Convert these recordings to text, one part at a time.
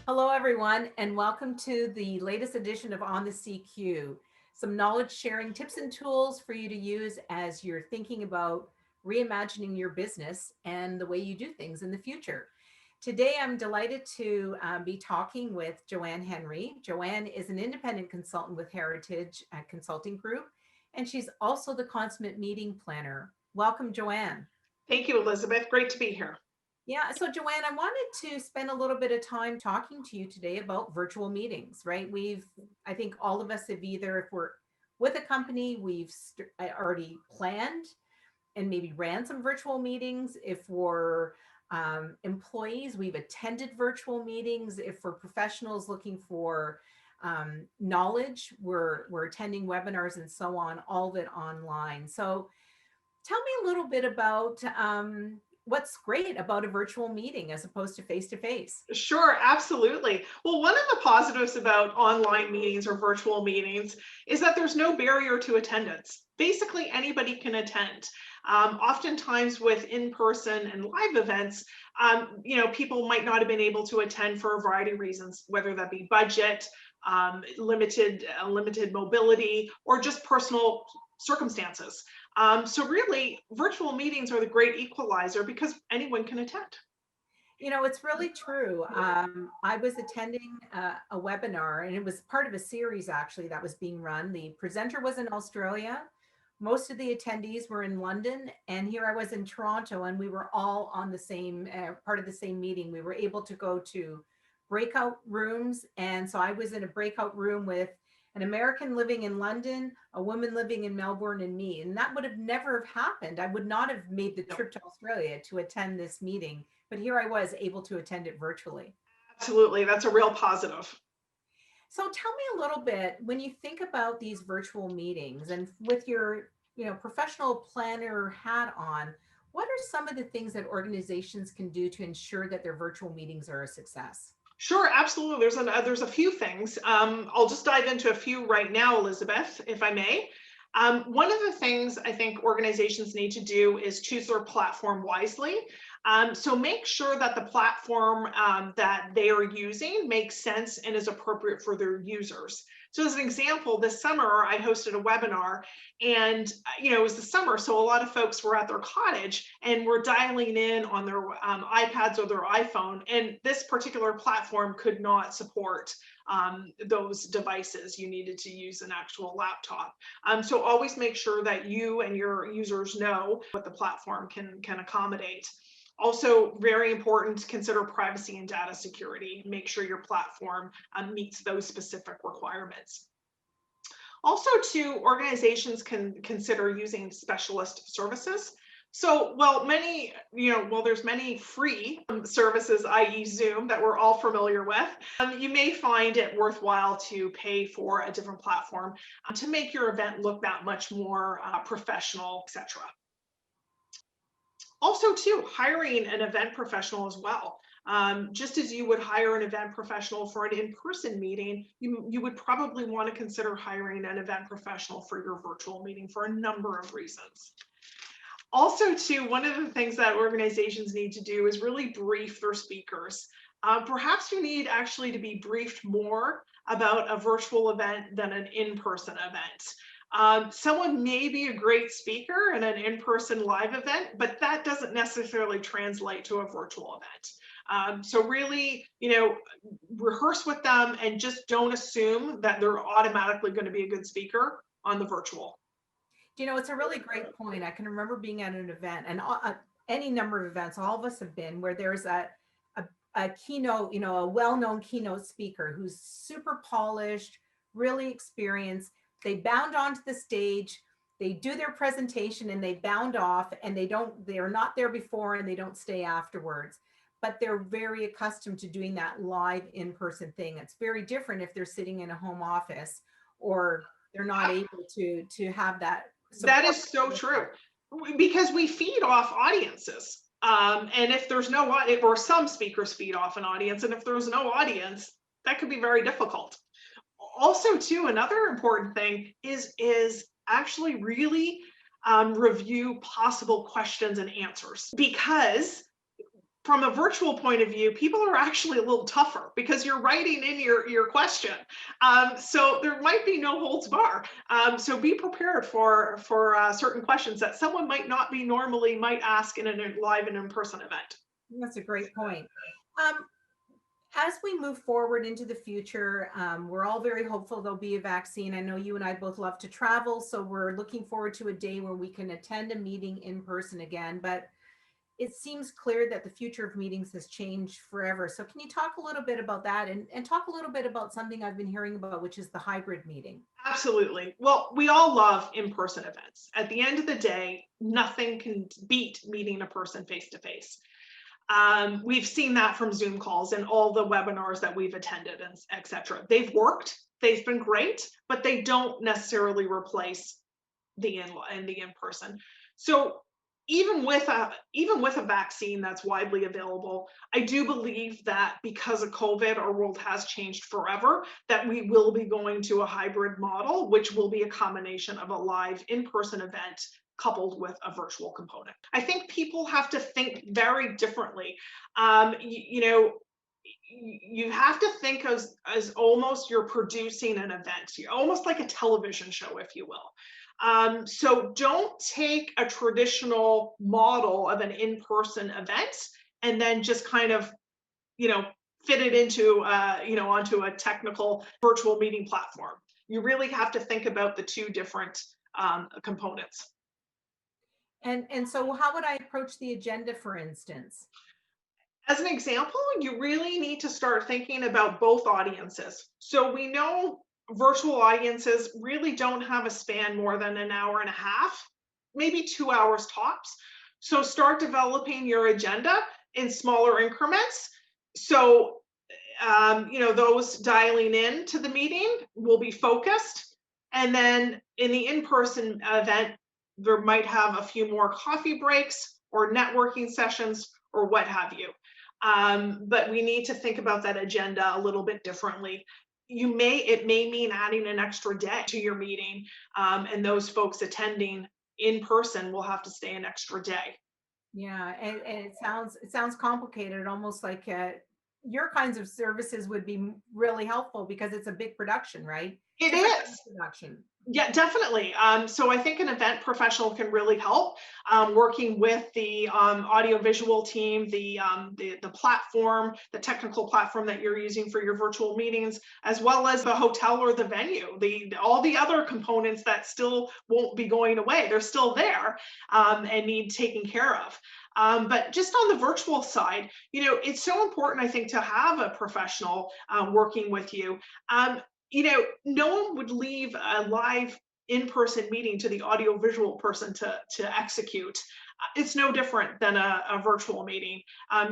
Hello, everyone, and welcome to the latest edition of On the CQ. Some knowledge sharing tips and tools for you to use as you're thinking about reimagining your business and the way you do things in the future. Today, I'm delighted to be talking with Joanne Henry. Joanne is an independent consultant with Heritage Consulting Group, and she's also the consummate meeting planner. Welcome, Joanne. Thank you, Elizabeth. Great to be here. Yeah, so Joanne, I wanted to spend a little bit of time talking to you today about virtual meetings, right? I think all of us have either, if we're with a company, already planned and maybe ran some virtual meetings. If we're employees, we've attended virtual meetings. If we're professionals looking for knowledge, we're attending webinars and so on, all of it online. So tell me a little bit about what's great about a virtual meeting as opposed to face to face. Sure, absolutely. Well, one of the positives about online meetings or virtual meetings is that there's no barrier to attendance. Basically, anybody can attend. Oftentimes, with in-person and live events, people might not have been able to attend for a variety of reasons, whether that be budget, limited mobility, or just personal circumstances. So really, virtual meetings are the great equalizer because anyone can attend. You know, it's really true. I was attending a webinar, and it was part of a series actually that was being run. The presenter was in Australia. Most of the attendees were in London, and here I was in Toronto, and we were all on the same part of the same meeting. We were able to go to breakout rooms, and so I was in a breakout room with an American living in London, a woman living in Melbourne, and me. And that would have never have happened. I would not have made the No, trip to Australia to attend this meeting, but here I was able to attend it virtually. absolutely. That's a real positive. So tell me a little bit when you think about these virtual meetings and with your, professional planner hat on, what are some of the things that organizations can do to ensure that their virtual meetings are a success? Sure, absolutely. There's a few things. I'll just dive into a few right now, Elizabeth, if I may. One of the things I think organizations need to do is choose their platform wisely. So make sure that the platform that they are using makes sense and is appropriate for their users. So as an example, this summer I hosted a webinar, and it was the summer, so a lot of folks were at their cottage and were dialing in on their iPads or their iPhone, and this particular platform could not support those devices. You needed to use an actual laptop. So always make sure that you and your users know what the platform can accommodate. Also, very important to consider privacy and data security. Make sure your platform meets those specific requirements. Also, too, organizations can consider using specialist services. So, there's many free services, i.e. Zoom, that we're all familiar with. You may find it worthwhile to pay for a different platform to make your event look that much more professional, etc. Also, too, hiring an event professional as well. Just as you would hire an event professional for an in-person meeting, you would probably want to consider hiring an event professional for your virtual meeting for a number of reasons. Also, too, one of the things that organizations need to do is really brief their speakers. Perhaps you need actually to be briefed more about a virtual event than an in-person event. Someone may be a great speaker in an in-person live event, but that doesn't necessarily translate to a virtual event. So really, rehearse with them and just don't assume that they're automatically going to be a good speaker on the virtual. It's a really great point. I can remember being at an event, and any number of events, all of us have been, where there's a, a keynote, a well-known keynote speaker who's super polished, really experienced. They bound onto the stage, they do their presentation, and they bound off, and they're not there before, and they don't stay afterwards. But they're very accustomed to doing that live in-person thing. It's very different if they're sitting in a home office or they're not able to have that That support. is so true, because we feed off audiences. And if there's no audience, or some speakers feed off an audience, and if there's no audience, that could be very difficult. Also, too, another important thing is actually really review possible questions and answers, because from a virtual point of view, people are actually a little tougher because you're writing in your question. So there might be no holds bar. So be prepared for certain questions that someone might not be normally might ask in a live and in-person event. That's a great point. Um, as we move forward into the future, we're all very hopeful there'll be a vaccine. I know you and I both love to travel, so we're looking forward to a day where we can attend a meeting in person again. But it seems clear that the future of meetings has changed forever. So can you talk a little bit about that and talk a little bit about something I've been hearing about, which is the hybrid meeting? Absolutely. Well, we all love in-person events. At the end of the day, nothing can beat meeting a person face to face. We've seen that from Zoom calls and all the webinars that we've attended, and et cetera. They've worked, they've been great, but they don't necessarily replace the in-person. So even with a vaccine that's widely available, I do believe that because of COVID, our world has changed forever, that we will be going to a hybrid model, which will be a combination of a live in-person event coupled with a virtual component. I think people have to think very differently. You know, you have to think as almost you're producing an event, you're almost like a television show, if you will. So don't take a traditional model of an in-person event and then just kind of, you know, fit it into, onto a technical virtual meeting platform. You really have to think about the two different components. And so how would I approach the agenda, for instance? As an example, you really need to start thinking about both audiences. So we know virtual audiences really don't have a span more than an hour and a half, maybe 2 hours tops. So start developing your agenda in smaller increments. So, those dialing in to the meeting will be focused. And then in the in-person event, there might have a few more coffee breaks or networking sessions or what have you. But we need to think about that agenda a little bit differently. It may mean adding an extra day to your meeting, and those folks attending in person will have to stay an extra day. Yeah, and it sounds complicated, almost like your kinds of services would be really helpful because it's a big production, right? It Different kind is. of production. Yeah, definitely. So I think an event professional can really help, working with the audiovisual team, the platform, the technical platform that you're using for your virtual meetings, as well as the hotel or the venue, all the other components that still won't be going away. They're still there, and need taken care of. But just on the virtual side, it's so important, I think, to have a professional working with you. No one would leave a live in-person meeting to the audiovisual person to execute. It's no different than a virtual meeting.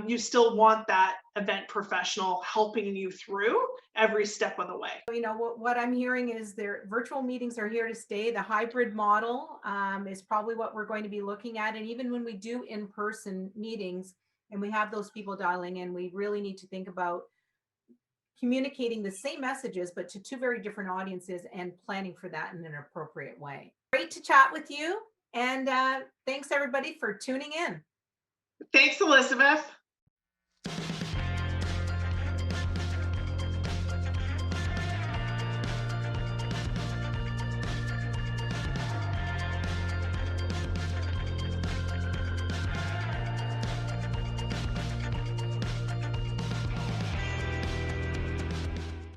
You still want that event professional helping you through every step of the way. What I'm hearing is their virtual meetings are here to stay. The hybrid model is probably what we're going to be looking at. And even when we do in-person meetings and we have those people dialing in, we really need to think about communicating the same messages, but to two very different audiences and planning for that in an appropriate way. Great to chat with you. And thanks everybody for tuning in. Thanks, Elizabeth.